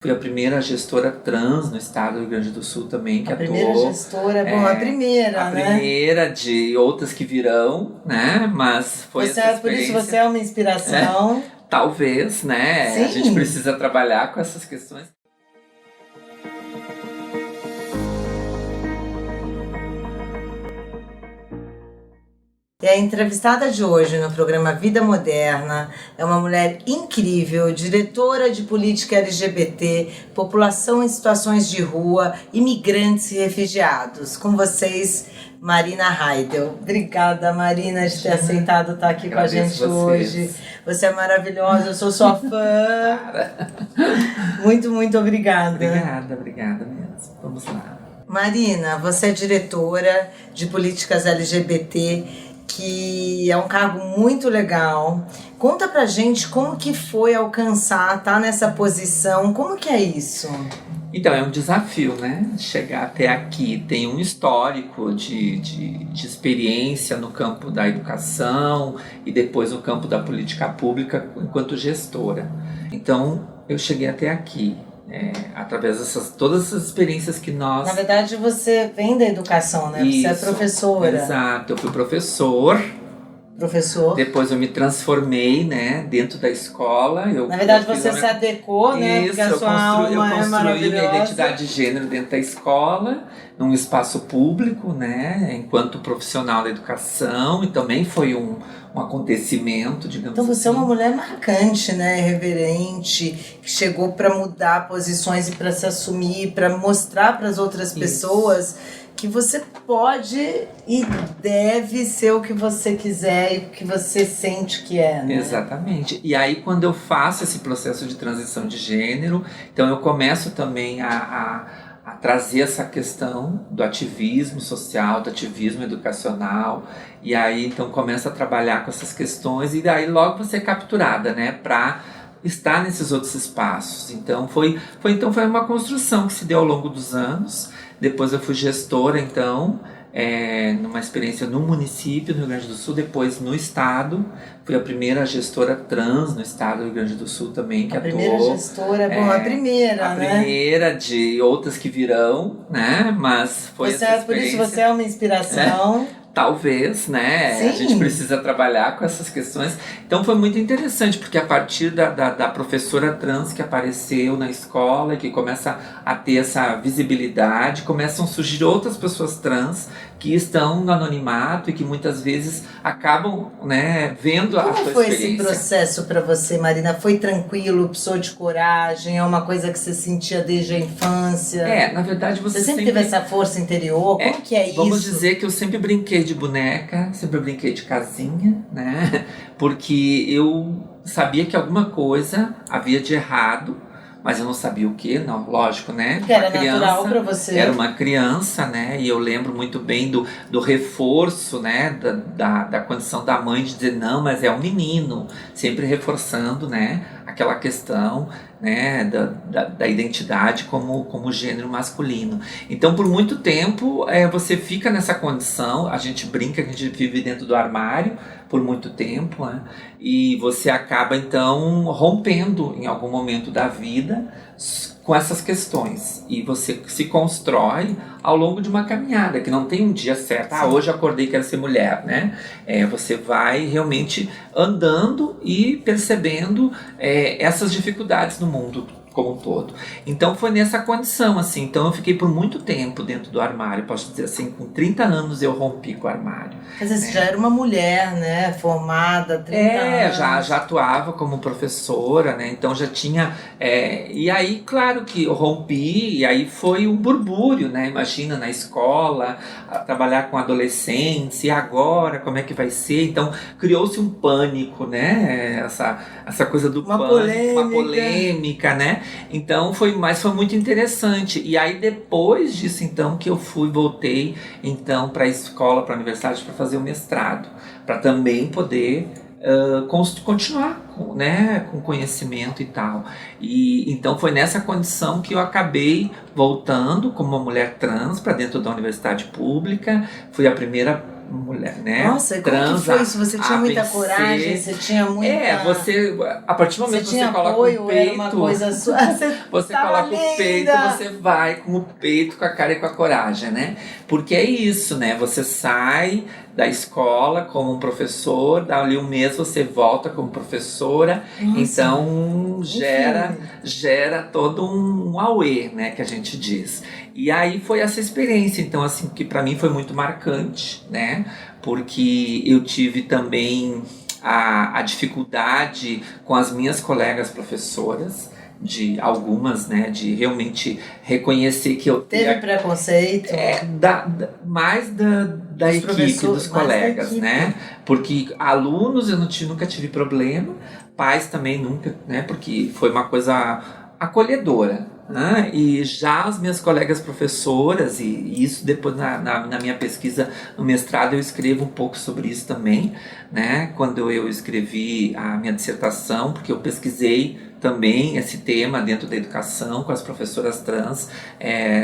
Fui a primeira gestora trans no estado do Rio Grande do Sul também, que atuou. A primeira gestora, bom, a primeira, né? A primeira de outras que virão, né? Mas foi essa experiência. Por isso você é uma inspiração. Talvez, né? Sim. A gente precisa trabalhar com essas questões. E a entrevistada de hoje no programa Vida Moderna é uma mulher incrível, diretora de política LGBT, população em situações de rua, imigrantes e refugiados. Com vocês, Marina Heidel. Obrigada, Marina, de ter aceitado estar aqui com a gente hoje. Você é maravilhosa, eu sou sua fã. Muito, muito obrigada. Obrigada mesmo. Vamos lá. Marina, você é diretora de políticas LGBT, que é um cargo muito legal. Conta pra gente como que foi alcançar, tá nessa posição, como que é isso? Então, é um desafio, né? Chegar até aqui. Tem um histórico de experiência no campo da educação e depois no campo da política pública enquanto gestora. Então, eu cheguei até aqui. Através dessas todas essas experiências que nós... Na verdade, você vem da educação, né? Isso, você é professora. Exato, eu fui professor. Depois eu me transformei, né, dentro da escola. Na verdade, você se adequou, né? Isso, porque a sua alma eu construí minha identidade de gênero dentro da escola, num espaço público, né, enquanto profissional da educação, e também foi um acontecimento, digamos assim. Então você é uma mulher marcante, né, irreverente, que chegou para mudar posições e para se assumir, para mostrar para as outras pessoas que você pode e deve ser o que você quiser e o que você sente que é, né? Exatamente. E aí, quando eu faço esse processo de transição de gênero, então eu começo também a trazer essa questão do ativismo social, do ativismo educacional, e aí então começo a trabalhar com essas questões, e daí logo você é capturada, né, para estar nesses outros espaços. Então foi uma construção que se deu ao longo dos anos. Depois eu fui gestora, então, numa experiência no município do Rio Grande do Sul, depois no estado. Fui a primeira gestora trans no estado do Rio Grande do Sul também, que atuou. A primeira gestora, a primeira, né? A primeira de outras que virão, né? Mas foi essa experiência. Por isso você é uma inspiração. Talvez, né? Sim. A gente precisa trabalhar com essas questões. Então foi muito interessante, porque a partir da professora trans que apareceu na escola e que começa a ter essa visibilidade, começam a surgir outras pessoas trans que estão no anonimato e que muitas vezes acabam, né, vendo a sua experiência. Como foi esse processo para você, Marina? Foi tranquilo? Precisou de coragem? É uma coisa que você sentia desde a infância? Na verdade você sempre teve essa força interior? Como que é isso? Vamos dizer que eu sempre brinquei de boneca, sempre brinquei de casinha, né? Porque eu sabia que alguma coisa havia de errado, mas eu não sabia o que, não, lógico, né? Que era natural para você. Era uma criança, né? E eu lembro muito bem do reforço, né? Da condição da mãe de dizer, não, mas é um menino. Sempre reforçando, né? Aquela questão, né? Da identidade como gênero masculino. Então, por muito tempo, você fica nessa condição. A gente brinca que a gente vive dentro do armário por muito tempo, né? E você acaba então rompendo em algum momento da vida com essas questões, e você se constrói ao longo de uma caminhada que não tem um dia certo. Hoje eu acordei e quero ser mulher, né? Você vai realmente andando e percebendo essas dificuldades no mundo como um todo. Então foi nessa condição, assim. Então eu fiquei por muito tempo dentro do armário. Posso dizer assim, com 30 anos eu rompi com o armário. Mas você já era uma mulher, né? Formada, 30 anos. Já atuava como professora, né? Então já tinha... e aí, claro que eu rompi, e aí foi um burbúrio, né? Imagina, na escola, trabalhar com adolescentes, e agora, como é que vai ser? Então criou-se um pânico, né? Essa coisa do pânico, uma polêmica, né? Então foi muito interessante. E aí depois disso, então, que eu voltei então para a escola, para a universidade, para fazer o mestrado, para também poder continuar, né, com conhecimento e tal. E então foi nessa condição que eu acabei voltando como uma mulher trans para dentro da universidade pública. Fui a primeira mulher, né? Nossa, e como que foi isso? Você tinha muita coragem, você tinha muita... você, a partir do momento que você coloca apoio, o peito... era uma coisa sua, você coloca o peito, você vai com o peito, com a cara e com a coragem, né? Porque é isso, né? Você sai da escola como um professor, dali um mês você volta como professora. Nossa. Então gera todo um auê, né, que a gente diz. E aí foi essa experiência, então assim, que para mim foi muito marcante, né, porque eu tive também a dificuldade com as minhas colegas professoras, de algumas, né, de realmente reconhecer que eu... Teve preconceito? Mais da equipe, dos colegas, né, porque alunos eu nunca tive problema, pais também nunca, né, porque foi uma coisa acolhedora, né? E já as minhas colegas professoras, e isso depois na minha pesquisa no mestrado eu escrevo um pouco sobre isso também, né? Quando eu escrevi a minha dissertação, porque eu pesquisei também esse tema dentro da educação com as professoras trans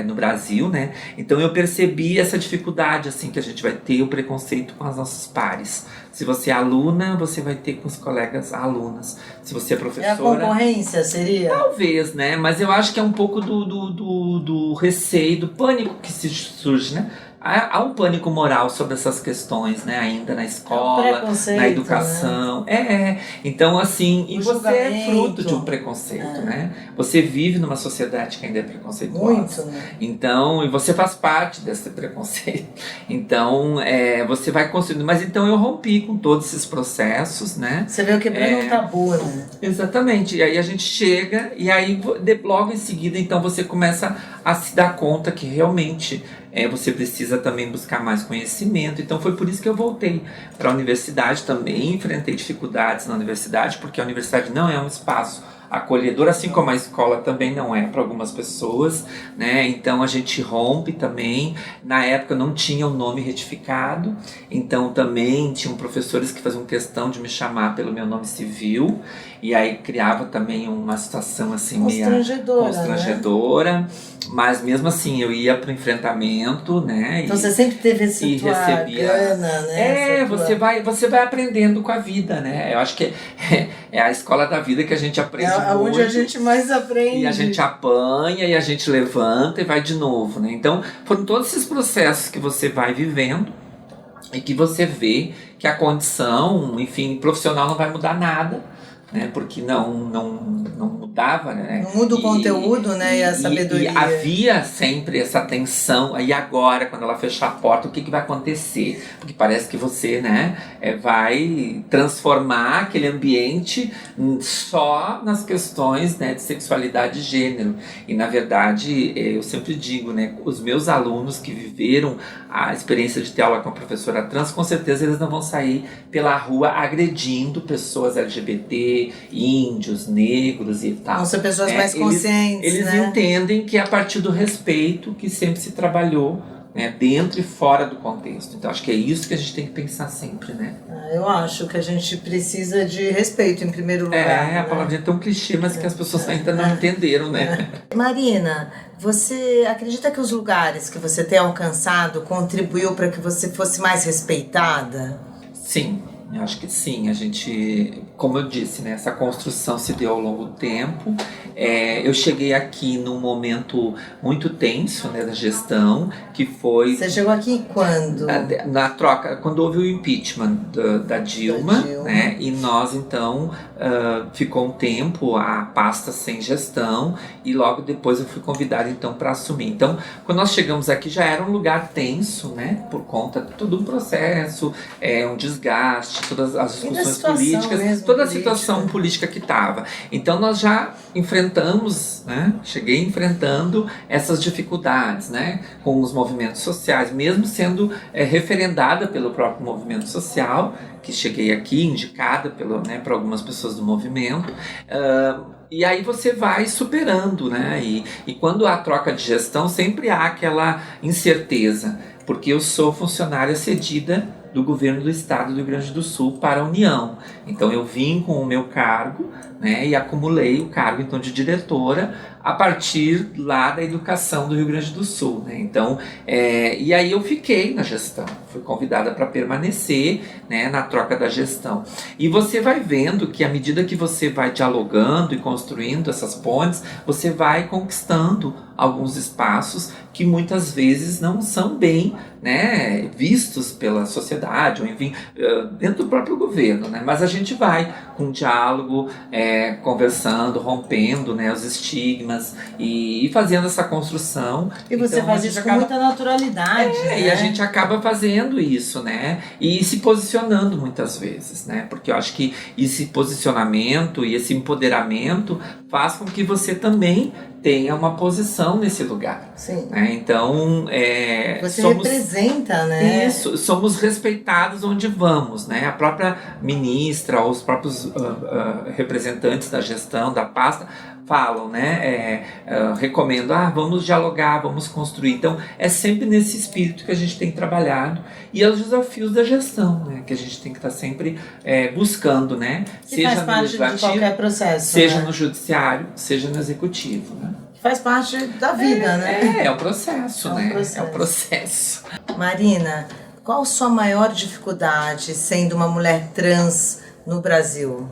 no Brasil, né? Então eu percebi essa dificuldade assim que a gente vai ter, o preconceito com as nossas pares. Se você é aluna, você vai ter com os colegas alunas. Se você é professora... É a concorrência, seria? Talvez, né? Mas eu acho que é um pouco do receio, do pânico que surge, né? Há um pânico moral sobre essas questões, né? Ainda na escola, na educação. Né? Então, assim, e você é fruto de um preconceito, né? Você vive numa sociedade que ainda é preconceituosa. Muito, né? Então, e você faz parte desse preconceito. Então, você vai construindo. Mas então eu rompi com todos esses processos, né? Você veio quebrando um tabu, né? Exatamente. E aí a gente chega, e aí logo em seguida, então, você começa a se dar conta que realmente... você precisa também buscar mais conhecimento. Então foi por isso que eu voltei para a universidade também, enfrentei dificuldades na universidade, porque a universidade não é um espaço acolhedor, assim como a escola também não é para algumas pessoas, né? Então a gente rompe também. Na época não tinha o nome retificado, então também tinham professores que faziam questão de me chamar pelo meu nome civil, e aí criava também uma situação assim meio constrangedora, né? Mas mesmo assim eu ia para o enfrentamento, né? Então você sempre teve esse gana, né? Você vai aprendendo com a vida, né? Eu acho que é a escola da vida que a gente aprende muito. É onde a gente mais aprende. E a gente apanha, e a gente levanta e vai de novo, né? Então foram todos esses processos que você vai vivendo e que você vê que a condição, enfim, profissional não vai mudar nada, né? Porque não mudava, né? Não muda o conteúdo, né? E a sabedoria. E havia sempre essa tensão. E agora, quando ela fechar a porta, o que vai acontecer? Porque parece que você, né, vai transformar aquele ambiente só nas questões, né, de sexualidade e gênero. E, na verdade, eu sempre digo, né, os meus alunos que viveram a experiência de ter aula com a professora trans, com certeza eles não vão sair pela rua agredindo pessoas LGBT, índios, negros e tal. Vão ser pessoas mais conscientes, eles né? entendem que é a partir do respeito que sempre se trabalhou, né, dentro e fora do contexto. Então acho que é isso que a gente tem que pensar sempre, né? Eu acho que a gente precisa de respeito em primeiro lugar. A palavrinha é tão clichê, mas que as pessoas ainda não entenderam, né? Marina, você acredita que os lugares que você tem alcançado contribuiu para que você fosse mais respeitada? Sim. Eu acho que sim, a gente, como eu disse, né, essa construção se deu ao longo do tempo. Eu cheguei aqui num momento muito tenso, né, da gestão, que foi... Você chegou aqui quando? Na troca, quando houve o impeachment da Dilma, né, e nós então ficou um tempo a pasta sem gestão, e logo depois eu fui convidada então para assumir. Então, quando nós chegamos aqui já era um lugar tenso, né, por conta de todo um processo, um desgaste, todas as discussões políticas, toda a situação política que estava. Então nós já enfrentamos, né? Cheguei enfrentando essas dificuldades, né? Com os movimentos sociais, mesmo sendo referendada pelo próprio movimento social, que cheguei aqui, indicada por algumas pessoas do movimento. E aí você vai superando, né? E quando há troca de gestão, sempre há aquela incerteza, porque eu sou funcionária cedida do governo do estado do Rio Grande do Sul para a União. Então eu vim com o meu cargo, né? E acumulei o cargo então de diretora a partir lá da educação do Rio Grande do Sul, né? Então, e aí eu fiquei na gestão, fui convidada para permanecer, né, na troca da gestão. E você vai vendo que à medida que você vai dialogando e construindo essas pontes, você vai conquistando alguns espaços que muitas vezes não são bem, né, vistos pela sociedade, ou enfim, dentro do próprio governo, né? Mas a gente vai com diálogo, conversando, rompendo, né, os estigmas e fazendo essa construção. E você então, faz isso com muita naturalidade, né? E a gente acaba fazendo isso, né? E se posicionando muitas vezes, né? Porque eu acho que esse posicionamento e esse empoderamento faz com que você também tenha uma posição nesse lugar. Sim. Né? Então, você representa, né? Isso, somos respeitados onde vamos, né? A própria ministra, ou os próprios representantes da gestão, da pasta, falam, né? Recomendam, vamos dialogar, vamos construir. Então, é sempre nesse espírito que a gente tem trabalhado. E é os desafios da gestão, né? Que a gente tem que estar sempre buscando, né? Que seja faz no parte legislativo, de qualquer processo, seja, né? No judiciário, seja no executivo, né? Faz parte da vida, né? É o processo, né? É o processo. Marina, qual a sua maior dificuldade sendo uma mulher trans no Brasil?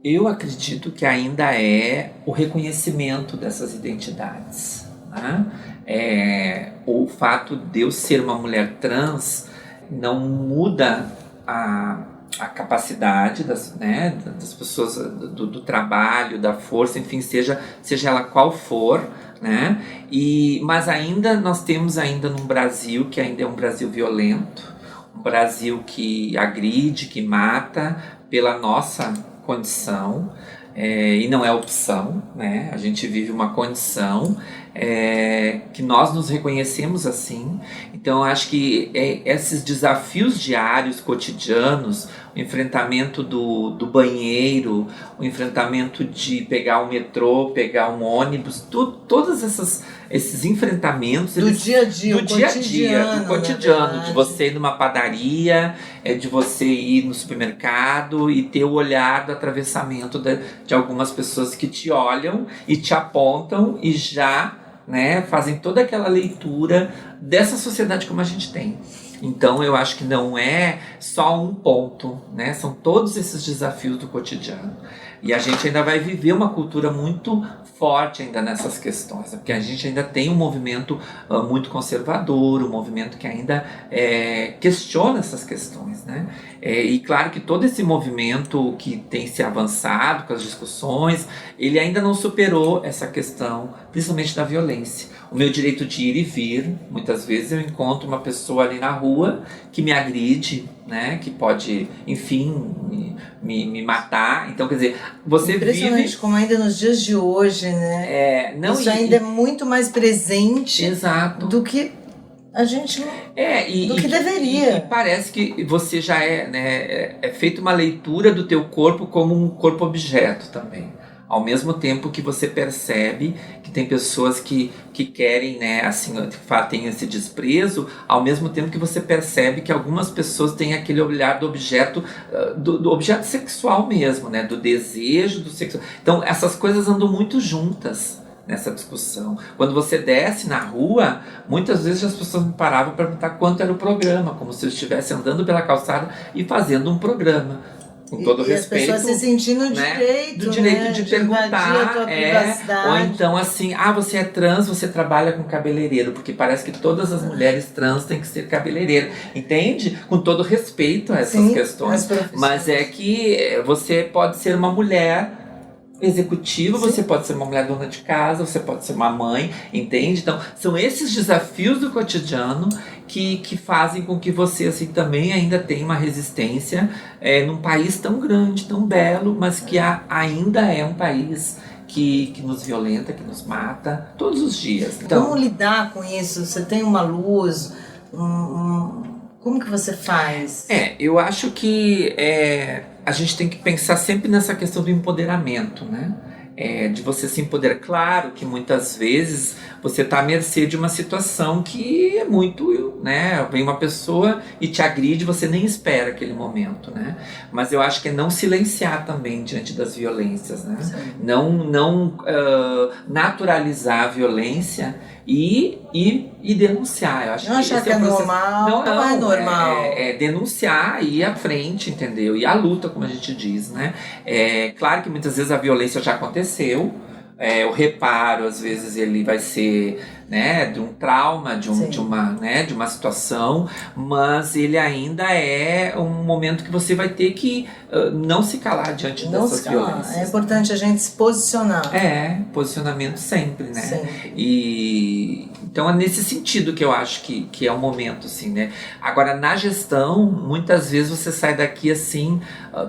Eu acredito que ainda é o reconhecimento dessas identidades, né? O fato de eu ser uma mulher trans não muda a capacidade das pessoas, do trabalho, da força, enfim, seja ela qual for, né? Mas ainda nós temos num Brasil que ainda é um Brasil violento, um Brasil que agride, que mata pela nossa condição, e não é opção, né? A gente vive uma condição que nós nos reconhecemos assim. Então, eu acho que esses desafios diários, cotidianos, o enfrentamento do banheiro, o enfrentamento de pegar o metrô, pegar um ônibus, todos esses enfrentamentos do dia a dia, do cotidiano, de você ir numa padaria, de você ir no supermercado e ter o olhar do atravessamento de algumas pessoas que te olham e te apontam e já, né, fazem toda aquela leitura dessa sociedade como a gente tem. Então eu acho que não é só um ponto, né? São todos esses desafios do cotidiano. E a gente ainda vai viver uma cultura muito forte ainda nessas questões, porque a gente ainda tem um movimento muito conservador, um movimento que ainda questiona essas questões, né? E claro que todo esse movimento que tem se avançado com as discussões, ele ainda não superou essa questão, principalmente da violência. O meu direito de ir e vir, muitas vezes eu encontro uma pessoa ali na rua que me agride, né? Que pode, enfim, me matar. Então, quer dizer, você impressionante vive... como ainda nos dias de hoje, né? Isso ainda é muito mais presente. Exato. Do que a gente do que deveria. E parece que você já é feita uma leitura do teu corpo como um corpo objeto também. Ao mesmo tempo que você percebe que tem pessoas que querem, né, assim, tem esse desprezo, ao mesmo tempo que você percebe que algumas pessoas têm aquele olhar do objeto, do objeto sexual mesmo, né, do desejo do sexo. Então, essas coisas andam muito juntas nessa discussão. Quando você desce na rua, muitas vezes as pessoas me paravam para perguntar quanto era o programa, como se eu estivesse andando pela calçada e fazendo um programa. Com todo respeito, as pessoas se sentindo do direito de perguntar, ou então assim, você é trans, você trabalha com cabeleireiro, porque parece que todas as mulheres trans têm que ser cabeleireiro, entende? Com todo respeito a essas questões, mas é que você pode ser uma mulher executiva, você pode ser uma mulher dona de casa, você pode ser uma mãe, entende? Então, são esses desafios do cotidiano que fazem com que você assim também ainda tenha uma resistência num país tão grande, tão belo, mas que ainda é um país que nos violenta, que nos mata todos os dias. Então, como lidar com isso? Você tem uma luz? Como que você faz? Eu acho que a gente tem que pensar sempre nessa questão do empoderamento, né? de você se empoderar. Claro que muitas vezes você está à mercê de uma situação que é muito, né? Vem uma pessoa e te agride, você nem espera aquele momento, né? Mas eu acho que é não silenciar também diante das violências, né? Não naturalizar a violência e denunciar. Eu acho não achar que é normal, não é normal. É denunciar e ir à frente, entendeu? E a luta, como a gente diz, né? Claro que muitas vezes a violência já aconteceu, o reparo, às vezes, ele vai ser, né, de um trauma, de uma situação, mas ele ainda é um momento que você vai ter que não se calar diante dessas violências. É importante a gente se posicionar. Posicionamento sempre, né? Sempre. E então é nesse sentido que eu acho que é o momento, assim, né? Agora, na gestão, muitas vezes você sai daqui assim,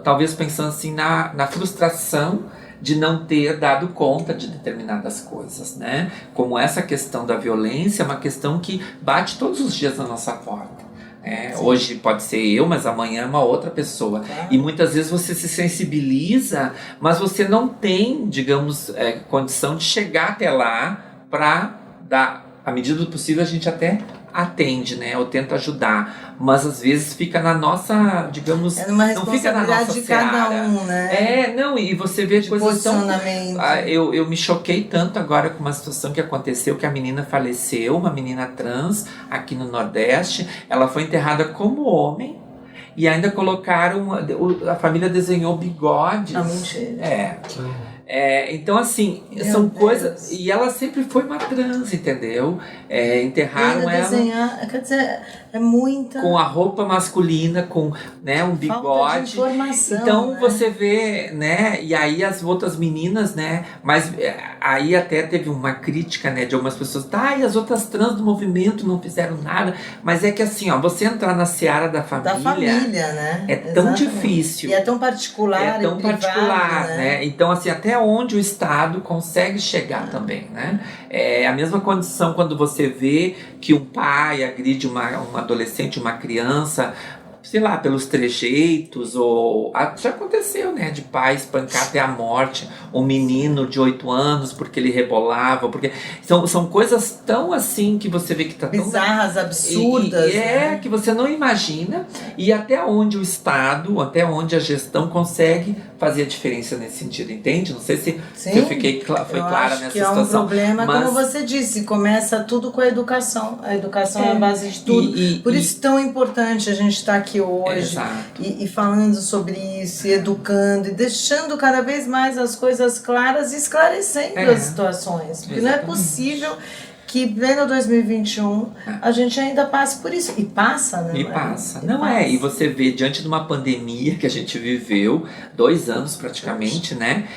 talvez pensando assim na frustração de não ter dado conta de determinadas coisas, né? Como essa questão da violência é uma questão que bate todos os dias na nossa porta. Hoje pode ser eu, mas amanhã é uma outra pessoa. E muitas vezes você se sensibiliza, mas você não tem, digamos, condição de chegar até lá para dar, à medida do possível, a gente até atende, né? Ou tenta ajudar. Mas às vezes fica na nossa, digamos, não fica na nossa de cada um, né? E você vê de coisas tão... posicionamento. Eu me choquei tanto agora com uma situação que aconteceu, que a menina faleceu, uma menina trans, aqui no Nordeste. Ela foi enterrada como homem. E ainda colocaram... A família desenhou bigodes. Não, mentira. Então, assim, são coisas... E ela sempre foi uma trans, entendeu? Enterraram ela... Desenhar, quer dizer, é muita... Com a roupa masculina, com, né, um bigode. Falta de informação, então, né? você vê, né? E aí as outras meninas, né? Mas aí até teve uma crítica, né? De algumas pessoas. E as outras trans do movimento não fizeram nada. Mas é que assim, você entrar na seara da família... Da família, né? É tão difícil. E é tão particular. É tão particular, né? Então, assim, até onde o Estado consegue chegar também, né? É a mesma condição quando você vê que um pai agride um adolescente, uma criança, sei lá, pelos trejeitos, ou já aconteceu, né, de pai espancar até a morte um menino de 8 anos porque ele rebolava, porque são coisas tão assim que você vê que tá bizarras, tão... absurdas, né? Que você não imagina, e até onde o Estado, até onde a gestão consegue fazer a diferença nesse sentido, entende? Não sei se eu fiquei foi clara nessa situação. É um problema, mas... como você disse, começa tudo com a educação. A educação é a base de tudo. Por isso tão importante a gente estar aqui hoje e falando sobre isso, e educando, e deixando cada vez mais as coisas claras e esclarecendo as situações. Porque não é possível que pleno 2021 a gente ainda passe por isso. E passa, né? E você vê, diante de uma pandemia que a gente viveu, 2 anos praticamente, né?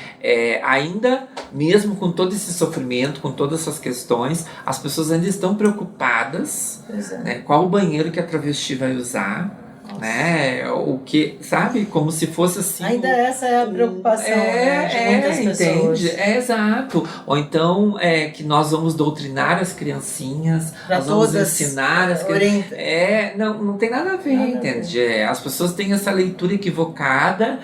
Ainda, mesmo com todo esse sofrimento, com todas essas questões, as pessoas ainda estão preocupadas, né? Qual o banheiro que a travesti vai usar, né? O que, sabe? Como se fosse assim. Ainda essa é a preocupação, né? De muitas pessoas. Entende? Exato. Ou então que nós vamos doutrinar as criancinhas, nós vamos ensinar as crianças. Não tem nada a ver, entende? As pessoas têm essa leitura equivocada,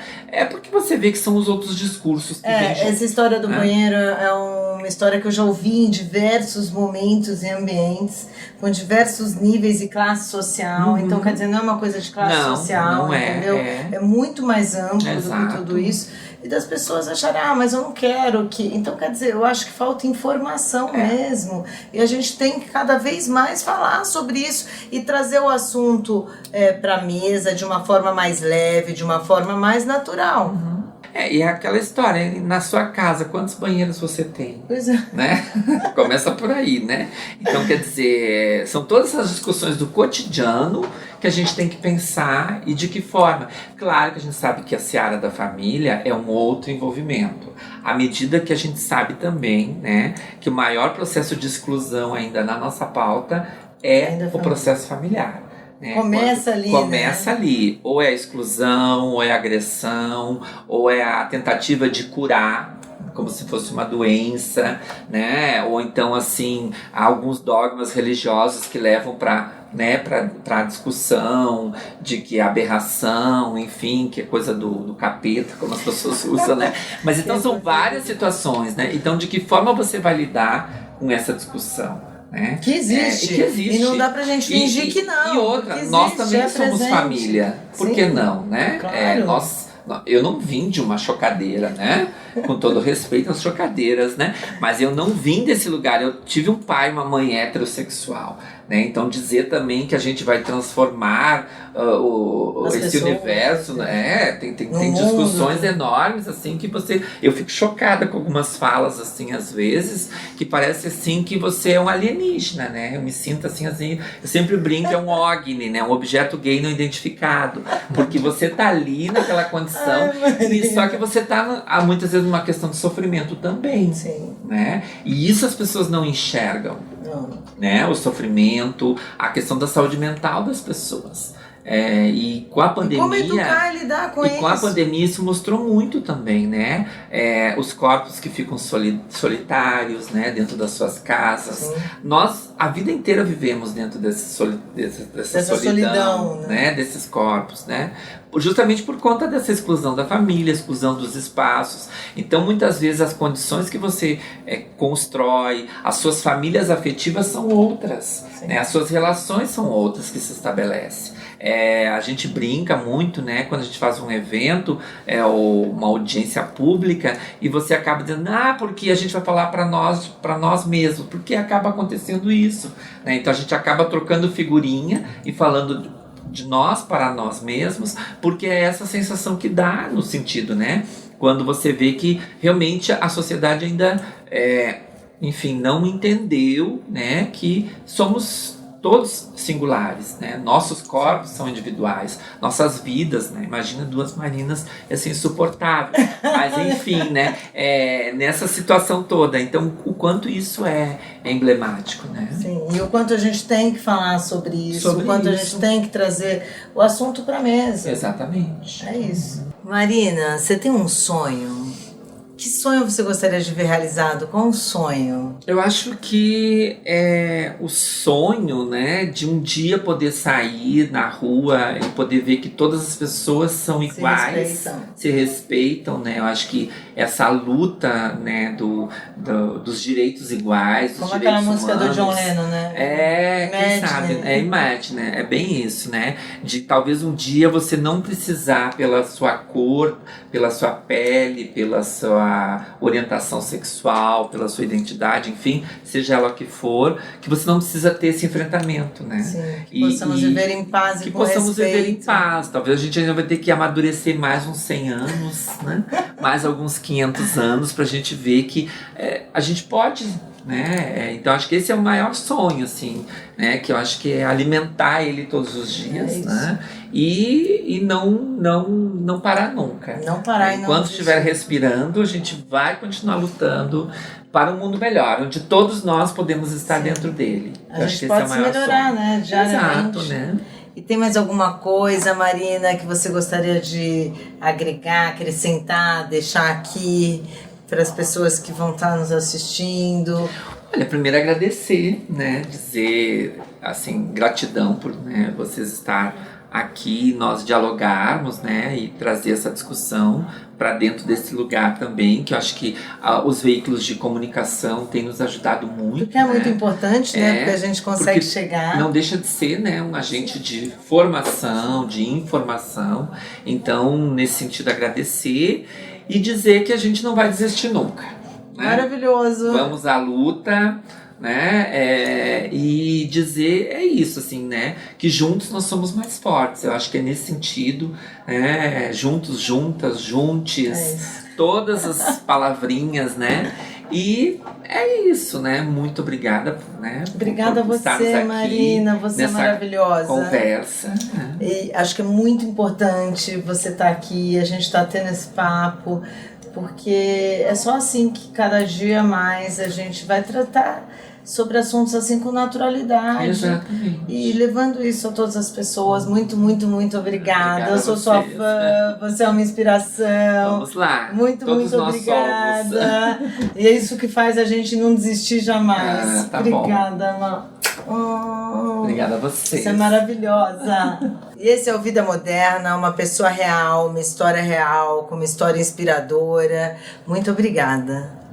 porque você vê que são os outros discursos que essa história do banheiro é uma história que eu já ouvi em diversos momentos e ambientes, com diversos níveis e classe social. Então, quer dizer, não é uma coisa de classe social, entendeu? É muito mais amplo do que tudo isso. E das pessoas acharem, mas eu não quero que... Então, quer dizer, eu acho que falta informação mesmo. E a gente tem que cada vez mais falar sobre isso e trazer o assunto para a mesa de uma forma mais leve, de uma forma mais natural. E é aquela história, na sua casa, quantos banheiros você tem? Pois é. Né? Começa por aí, né? Então, quer dizer, são todas essas discussões do cotidiano que a gente tem que pensar e de que forma. Claro que a gente sabe que a seara da família é um outro envolvimento. À medida que a gente sabe também, né, que o maior processo de exclusão ainda na nossa pauta é o processo familiar. Começa ali, Começa ali. Ou é a exclusão, ou é a agressão, ou é a tentativa de curar, como se fosse uma doença, né? Ou então, assim, há alguns dogmas religiosos que levam para, né, para discussão de que é aberração, enfim, que é coisa do capeta, como as pessoas usam, né? Mas então são várias situações, né? Então, de que forma você vai lidar com essa discussão? Né? Que existe. Que existe. E não dá pra gente fingir que não. E outra, nós também somos família. Por que não, né? Claro. Eu não vim de uma chocadeira, né? Com todo respeito às chocadeiras, né? Mas eu não vim desse lugar. Eu tive um pai e uma mãe heterossexual, né? Então dizer também que a gente vai transformar esse pessoas, universo, né? Tem discussões enormes, assim, que você... Eu fico chocada com algumas falas, assim, às vezes, que parece, assim, que você é um alienígena, né? Eu me sinto, assim, eu sempre brinco, é um OVNI, né? Um objeto gay não identificado. Porque você tá ali naquela condição, só que você tá, muitas vezes, numa questão de sofrimento também. Sim. Né? E isso as pessoas não enxergam. Não. Né? O sofrimento, a questão da saúde mental das pessoas. E com a pandemia. E como educar e lidar com isso? Com a pandemia isso mostrou muito também, né? Os corpos que ficam solitários, né? Dentro das suas casas. Sim. Nós, a vida inteira, vivemos dentro dessa solidão, né? Desses corpos, né? Justamente por conta dessa exclusão da família, exclusão dos espaços. Então, muitas vezes, as condições que você constrói, as suas famílias afetivas são outras, né? As suas relações são outras que se estabelecem. A gente brinca muito, né, quando a gente faz um evento ou uma audiência pública e você acaba dizendo, porque a gente vai falar para nós mesmos, porque acaba acontecendo isso, né? Então a gente acaba trocando figurinha e falando de nós para nós mesmos, porque é essa sensação que dá no sentido, né? Quando você vê que realmente a sociedade ainda, enfim, não entendeu, né, que somos todos singulares, né? Nossos corpos são individuais, nossas vidas, né? Imagina duas Marinas, assim, insuportável. Mas enfim, né? Nessa situação toda, então o quanto isso é emblemático, né? Sim, e o quanto a gente tem que falar sobre isso, o quanto a gente tem que trazer o assunto para a mesa. Exatamente. É isso. Marina, você tem um sonho? Que sonho você gostaria de ver realizado? Qual um sonho? Eu acho que o sonho, né, de um dia poder sair na rua e poder ver que todas as pessoas são iguais, se respeitam, né? Eu acho que essa luta, né, dos direitos iguais, dos como direitos aquela música humanos, do John Lennon, né? Quem sabe, Imagine, né? É bem isso, né? De talvez um dia você não precisar pela sua cor, pela sua pele, pela sua orientação sexual, pela sua identidade, enfim, seja ela que for, que você não precisa ter esse enfrentamento, né? Sim, que possamos viver em paz e com respeito. Que possamos viver em paz. Talvez a gente ainda vai ter que amadurecer mais uns 100 anos, né? Mais alguns 500 anos pra gente ver que a gente pode, né? Então acho que esse é o maior sonho, assim, né? Que eu acho que é alimentar ele todos os dias, né? E não parar nunca. Não parar e não enquanto estiver respirando, a gente vai continuar lutando para um mundo melhor, onde todos nós podemos estar dentro dele. A gente pode se melhorar, né? Diariamente. Exato, né? E tem mais alguma coisa, Marina, que você gostaria de agregar, acrescentar, deixar aqui para as pessoas que vão estar nos assistindo? Olha, primeiro agradecer, né? Dizer, assim, gratidão por, né, vocês estar aqui, nós dialogarmos, né? E trazer essa discussão para dentro desse lugar também, que eu acho que os veículos de comunicação têm nos ajudado muito. Porque é muito importante, né? Porque a gente consegue chegar. Não deixa de ser, né, um agente de formação, de informação. Então, nesse sentido, agradecer e dizer que a gente não vai desistir nunca. Né? Maravilhoso! Vamos à luta, né? E dizer isso, assim, né? Que juntos nós somos mais fortes. Eu acho que é nesse sentido, né? Juntos, juntas, juntes, todas as palavrinhas, né? E é isso, né? Muito obrigada, né? Obrigada a você, Marina, você é maravilhosa. Conversa. E acho que é muito importante você estar aqui, a gente está tendo esse papo, porque é só assim que cada dia mais a gente vai tratar sobre assuntos assim com naturalidade. Exatamente. E levando isso a todas as pessoas. Muito, muito, muito obrigada. Eu sou sua fã, você é uma inspiração. Vamos lá. Muito, Todos muito nós obrigada. E é isso que faz a gente não desistir jamais. Tá obrigada, bom. Má. Obrigada a você. Você é maravilhosa. E esse é o Vida Moderna, uma pessoa real, uma história real, com uma história inspiradora. Muito obrigada.